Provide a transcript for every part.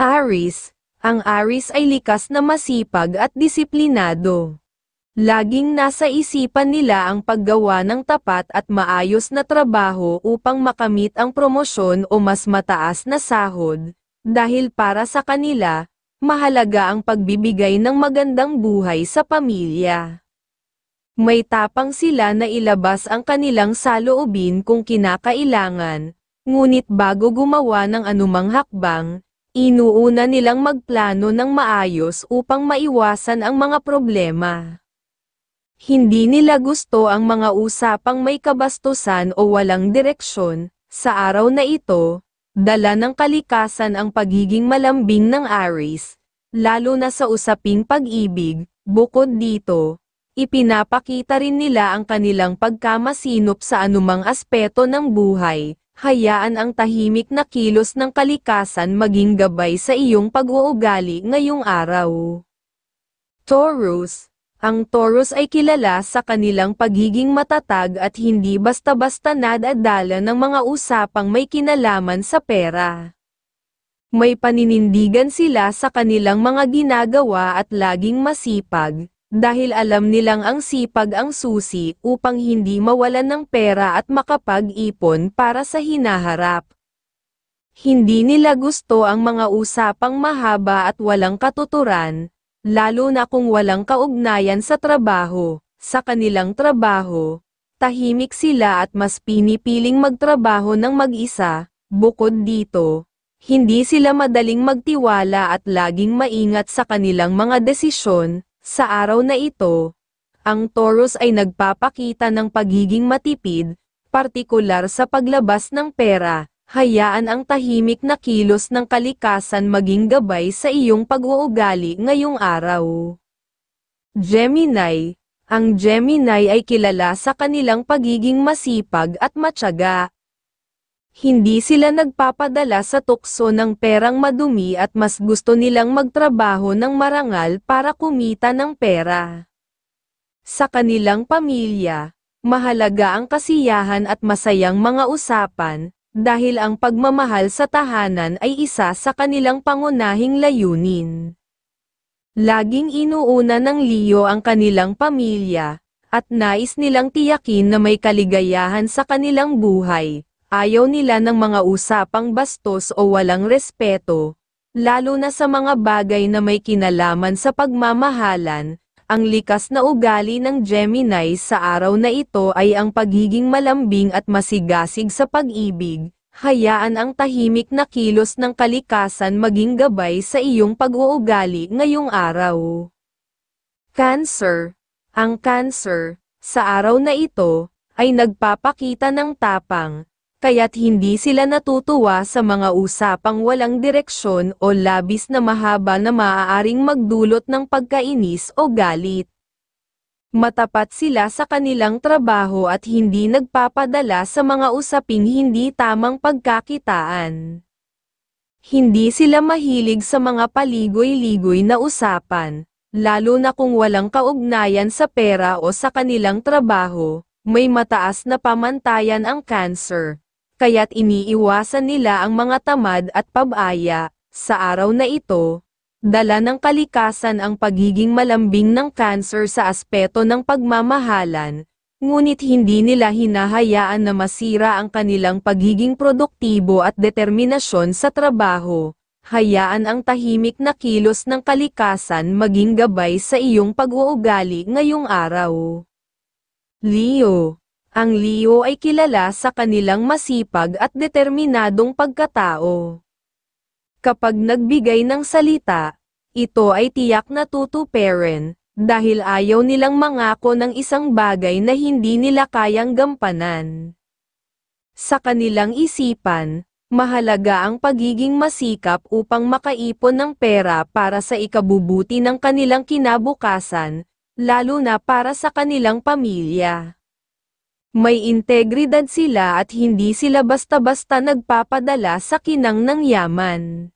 Aries. Ang Aries ay likas na masipag at disiplinado. Laging nasa isipan nila ang paggawa ng tapat at maayos na trabaho upang makamit ang promosyon o mas mataas na sahod, dahil para sa kanila, mahalaga ang pagbibigay ng magandang buhay sa pamilya. May tapang sila na ilabas ang kanilang saloobin kung kinakailangan, ngunit bago gumawa ng anumang hakbang, inuuna nilang magplano ng maayos upang maiwasan ang mga problema. Hindi nila gusto ang mga usapang may kabastusan o walang direksyon. Sa araw na ito, dala ng kalikasan ang pagiging malambing ng Aries, lalo na sa usaping pag-ibig. Bukod dito, ipinapakita rin nila ang kanilang pagkamasinop sa anumang aspeto ng buhay. Hayaan ang tahimik na kilos ng kalikasan maging gabay sa iyong pag-uugali ngayong araw. Taurus. Ang Taurus ay kilala sa kanilang pagiging matatag at hindi basta-basta nadadala ng mga usapang may kinalaman sa pera. May paninindigan sila sa kanilang mga ginagawa at laging masipag, dahil alam nilang ang sipag ang susi upang hindi mawalan ng pera at makapag-ipon para sa hinaharap. Hindi nila gusto ang mga usapang mahaba at walang katuturan, lalo na kung walang kaugnayan sa trabaho. Sa kanilang trabaho, tahimik sila at mas pinipiling magtrabaho ng mag-isa. Bukod dito, hindi sila madaling magtiwala at laging maingat sa kanilang mga desisyon. Sa araw na ito, ang Taurus ay nagpapakita ng pagiging matipid, partikular sa paglabas ng pera. Hayaan ang tahimik na kilos ng kalikasan maging gabay sa iyong pag-uugali ngayong araw. Gemini. Ang Gemini ay kilala sa kanilang pagiging masipag at matyaga. Hindi sila nagpapadala sa tukso ng perang madumi at mas gusto nilang magtrabaho ng marangal para kumita ng pera. Sa kanilang pamilya, mahalaga ang kasiyahan at masayang mga usapan, dahil ang pagmamahal sa tahanan ay isa sa kanilang pangunahing layunin. Laging inuuna ng Leo ang kanilang pamilya, at nais nilang tiyakin na may kaligayahan sa kanilang buhay. Ayaw nila ng mga usapang bastos o walang respeto, lalo na sa mga bagay na may kinalaman sa pagmamahalan. Ang likas na ugali ng Gemini sa araw na ito ay ang pagiging malambing at masigasig sa pag-ibig. Hayaan ang tahimik na kilos ng kalikasan maging gabay sa iyong pag-uugali ngayong araw. Cancer. Ang Cancer, sa araw na ito, ay nagpapakita ng tapang, kaya't hindi sila natutuwa sa mga usapang walang direksyon o labis na mahaba na maaaring magdulot ng pagkainis o galit. Matapat sila sa kanilang trabaho at hindi nagpapadala sa mga usaping hindi tamang pagkakitaan. Hindi sila mahilig sa mga paligoy-ligoy na usapan, lalo na kung walang kaugnayan sa pera o sa kanilang trabaho. May mataas na pamantayan ang Cancer, kaya't iniiwasan nila ang mga tamad at pabaya. Sa araw na ito, dala ng kalikasan ang pagiging malambing ng Cancer sa aspeto ng pagmamahalan, ngunit hindi nila hinahayaan na masira ang kanilang pagiging produktibo at determinasyon sa trabaho. Hayaan ang tahimik na kilos ng kalikasan maging gabay sa iyong pag-uugali ngayong araw. Leo. Ang Leo ay kilala sa kanilang masipag at determinadong pagkatao. Kapag nagbigay ng salita, ito ay tiyak na tutuparin, dahil ayaw nilang mangako ng isang bagay na hindi nila kayang gampanan. Sa kanilang isipan, mahalaga ang pagiging masikap upang makaipon ng pera para sa ikabubuti ng kanilang kinabukasan, lalo na para sa kanilang pamilya. May integridad sila at hindi sila basta-basta nagpapadala sa kinang ng yaman.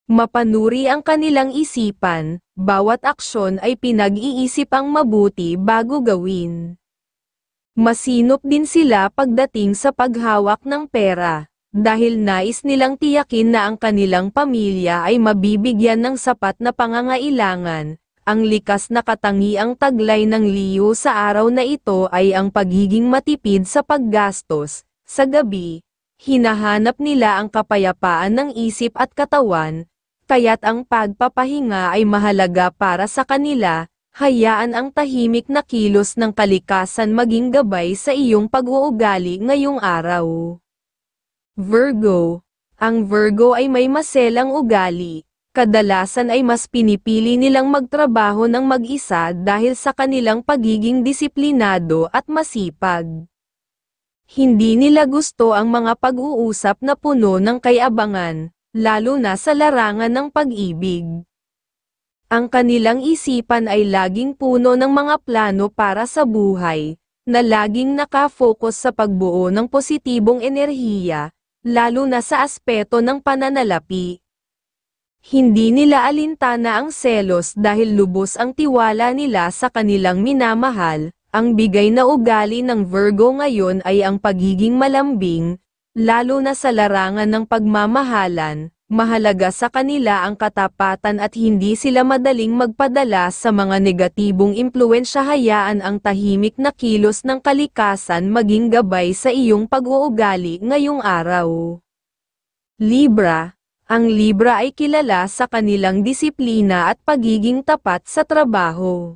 Mapanuri ang kanilang isipan, bawat aksyon ay pinag-iisip ang mabuti bago gawin. Masinop din sila pagdating sa paghawak ng pera, dahil nais nilang tiyakin na ang kanilang pamilya ay mabibigyan ng sapat na pangangailangan. Ang likas na katangiang taglay ng Leo sa araw na ito ay ang pagiging matipid sa paggastos. Sa gabi, hinahanap nila ang kapayapaan ng isip at katawan, kaya't ang pagpapahinga ay mahalaga para sa kanila. Hayaan ang tahimik na kilos ng kalikasan maging gabay sa iyong pag-uugali ngayong araw. Virgo. Ang Virgo ay may maselang ugali. Kadalasan ay mas pinipili nilang magtrabaho ng mag-isa dahil sa kanilang pagiging disiplinado at masipag. Hindi nila gusto ang mga pag-uusap na puno ng kayabangan, lalo na sa larangan ng pag-ibig. Ang kanilang isipan ay laging puno ng mga plano para sa buhay, na laging nakafocus sa pagbuo ng positibong enerhiya, lalo na sa aspeto ng pananalapi. Hindi nila alintana ang selos dahil lubos ang tiwala nila sa kanilang minamahal. Ang bigay na ugali ng Virgo ngayon ay ang pagiging malambing, lalo na sa larangan ng pagmamahalan. Mahalaga sa kanila ang katapatan at hindi sila madaling magpadala sa mga negatibong impluwensya. Hayaan ang tahimik na kilos ng kalikasan maging gabay sa iyong pag-uugali ngayong araw. Libra. Ang Libra ay kilala sa kanilang disiplina at pagiging tapat sa trabaho.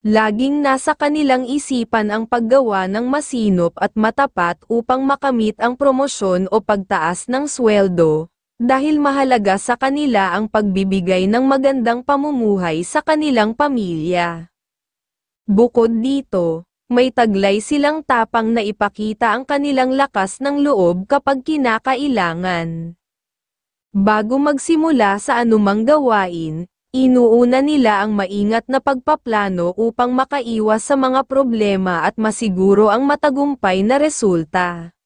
Laging nasa kanilang isipan ang paggawa ng masinop at matapat upang makamit ang promosyon o pagtaas ng sweldo, dahil mahalaga sa kanila ang pagbibigay ng magandang pamumuhay sa kanilang pamilya. Bukod dito, may taglay silang tapang na ipakita ang kanilang lakas ng loob kapag kinakailangan. Bago magsimula sa anumang gawain, inuuna nila ang maingat na pagpaplano upang makaiwas sa mga problema at masiguro ang matagumpay na resulta.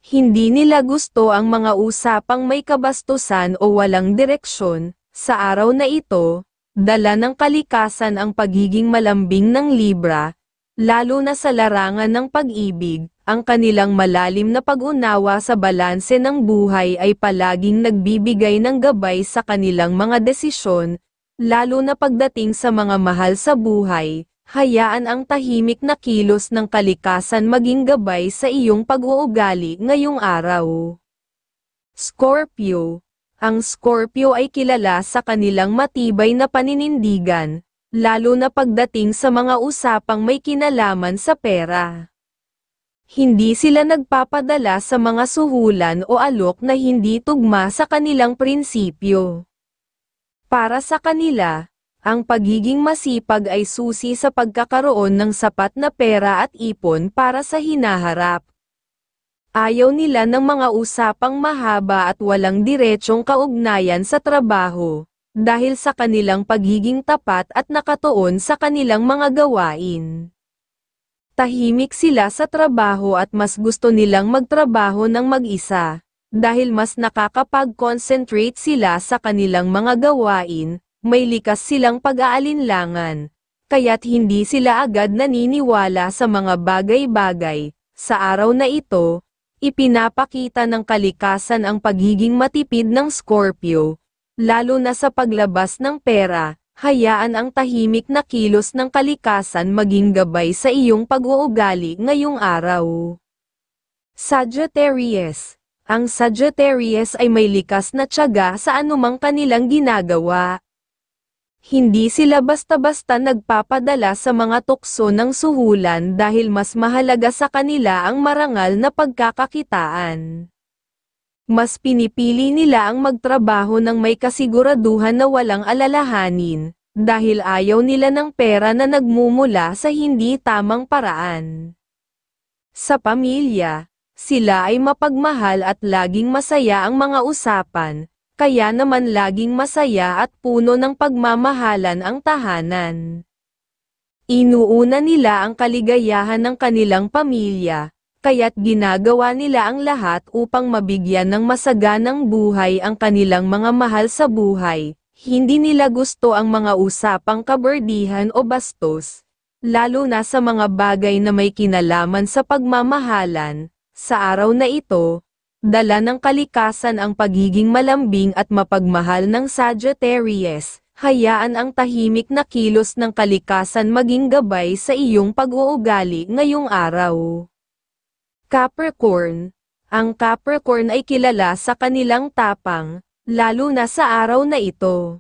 Hindi nila gusto ang mga usapang may kabastusan o walang direksyon. Sa araw na ito, dala ng kalikasan ang pagiging malambing ng Libra, lalo na sa larangan ng pag-ibig. Ang kanilang malalim na pag-unawa sa balanse ng buhay ay palaging nagbibigay ng gabay sa kanilang mga desisyon, lalo na pagdating sa mga mahal sa buhay. Hayaan ang tahimik na kilos ng kalikasan maging gabay sa iyong pag-uugali ngayong araw. Scorpio. Ang Scorpio ay kilala sa kanilang matibay na paninindigan, lalo na pagdating sa mga usapang may kinalaman sa pera. Hindi sila nagpapadala sa mga suhulan o alok na hindi tugma sa kanilang prinsipyo. Para sa kanila, ang pagiging masipag ay susi sa pagkakaroon ng sapat na pera at ipon para sa hinaharap. Ayaw nila ng mga usapang mahaba at walang diretsong kaugnayan sa trabaho, dahil sa kanilang pagiging tapat at nakatuon sa kanilang mga gawain. Tahimik sila sa trabaho at mas gusto nilang magtrabaho ng mag-isa, dahil mas nakakapag-concentrate sila sa kanilang mga gawain. May likas silang pag-aalinlangan, kaya't hindi sila agad naniniwala sa mga bagay-bagay. Sa araw na ito, ipinapakita ng kalikasan ang pagiging matipid ng Scorpio, lalo na sa paglabas ng pera. Hayaan ang tahimik na kilos ng kalikasan maging gabay sa iyong pag-uugali ngayong araw. Sagittarius. Ang Sagittarius ay may likas na tiyaga sa anumang kanilang ginagawa. Hindi sila basta-basta nagpapadala sa mga tukso ng suhulan dahil mas mahalaga sa kanila ang marangal na pagkakakitaan. Mas pinipili nila ang magtrabaho ng may kasiguraduhan na walang alalahanin, dahil ayaw nila ng pera na nagmumula sa hindi tamang paraan. Sa pamilya, sila ay mapagmahal at laging masaya ang mga usapan, kaya naman laging masaya at puno ng pagmamahalan ang tahanan. Inuuna nila ang kaligayahan ng kanilang pamilya, kaya't ginagawa nila ang lahat upang mabigyan ng masaganang buhay ang kanilang mga mahal sa buhay. Hindi nila gusto ang mga usapang kaberdihan o bastos, lalo na sa mga bagay na may kinalaman sa pagmamahalan. Sa araw na ito, dala ng kalikasan ang pagiging malambing at mapagmahal ng Sagittarius. Hayaan ang tahimik na kilos ng kalikasan maging gabay sa iyong pag-uugali ngayong araw. Capricorn. Ang Capricorn ay kilala sa kanilang tapang, lalo na sa araw na ito.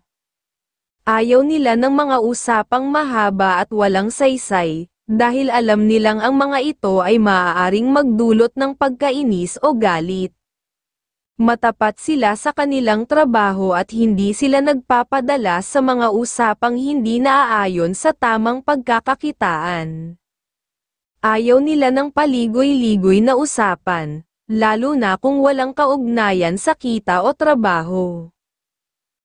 Ayaw nila ng mga usapang mahaba at walang saysay, dahil alam nilang ang mga ito ay maaaring magdulot ng pagkainis o galit. Matapat sila sa kanilang trabaho at hindi sila nagpapadala sa mga usapang hindi naaayon sa tamang pagkakakitaan. Ayaw nila ng paligoy-ligoy na usapan, lalo na kung walang kaugnayan sa kita o trabaho.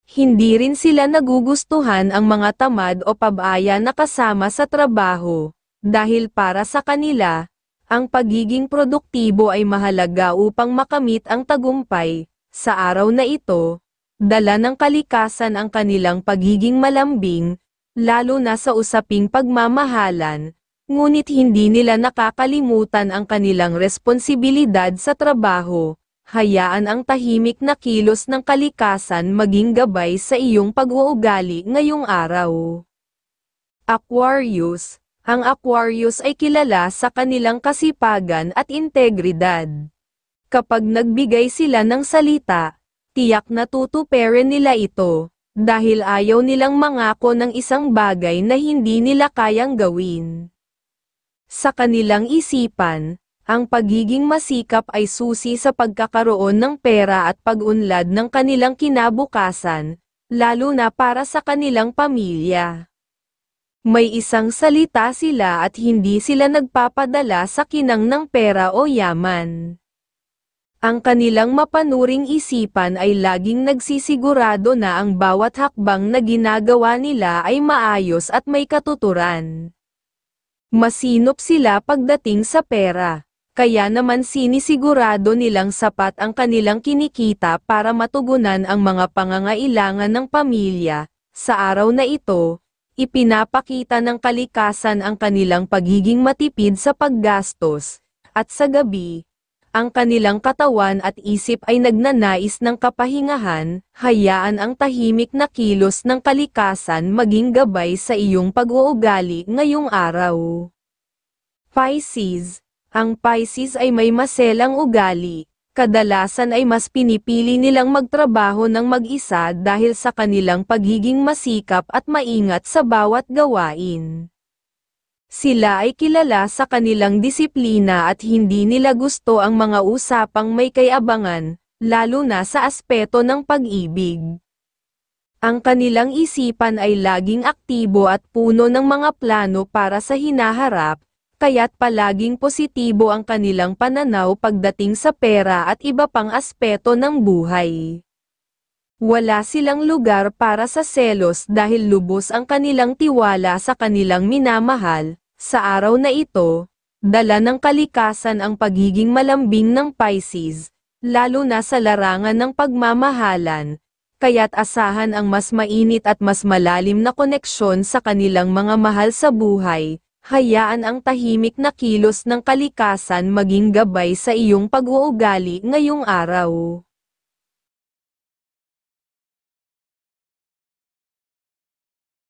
Hindi rin sila nagugustuhan ang mga tamad o pabaya na kasama sa trabaho, dahil para sa kanila, ang pagiging produktibo ay mahalaga upang makamit ang tagumpay. Sa araw na ito, dala ng kalikasan ang kanilang pagiging malambing, lalo na sa usaping pagmamahalan, ngunit hindi nila nakakalimutan ang kanilang responsibilidad sa trabaho. Hayaan ang tahimik na kilos ng kalikasan maging gabay sa iyong pag-uugali ngayong araw. Aquarius. Ang Aquarius ay kilala sa kanilang kasipagan at integridad. Kapag nagbigay sila ng salita, tiyak na tutuparin nila ito, dahil ayaw nilang mangako ng isang bagay na hindi nila kayang gawin. Sa kanilang isipan, ang pagiging masikap ay susi sa pagkakaroon ng pera at pag-unlad ng kanilang kinabukasan, lalo na para sa kanilang pamilya. May isang salita sila at hindi sila nagpapadala sa kinang ng pera o yaman. Ang kanilang mapanuring isipan ay laging nagsisigurado na ang bawat hakbang na ginagawa nila ay maayos at may katuturan. Masinop sila pagdating sa pera, kaya naman sinisigurado nilang sapat ang kanilang kinikita para matugunan ang mga pangangailangan ng pamilya. Sa araw na ito, ipinapakita ng kalikasan ang kanilang pagiging matipid sa paggastos, at sa gabi, ang kanilang katawan at isip ay nagnanais ng kapahingahan. Hayaan ang tahimik na kilos ng kalikasan maging gabay sa iyong pag-uugali ngayong araw. Pisces. Ang Pisces ay may maselang ugali. Kadalasan ay mas pinipili nilang magtrabaho ng mag-isa dahil sa kanilang pagiging masikap at maingat sa bawat gawain. Sila ay kilala sa kanilang disiplina at hindi nila gusto ang mga usapang may kayabangan, lalo na sa aspeto ng pag-ibig. Ang kanilang isipan ay laging aktibo at puno ng mga plano para sa hinaharap, kaya't palaging positibo ang kanilang pananaw pagdating sa pera at iba pang aspeto ng buhay. Wala silang lugar para sa selos dahil lubos ang kanilang tiwala sa kanilang minamahal. Sa araw na ito, dala ng kalikasan ang pagiging malambing ng Pisces, lalo na sa larangan ng pagmamahalan, kaya't asahan ang mas mainit at mas malalim na koneksyon sa kanilang mga mahal sa buhay. Hayaan ang tahimik na kilos ng kalikasan maging gabay sa iyong pag-uugali ngayong araw.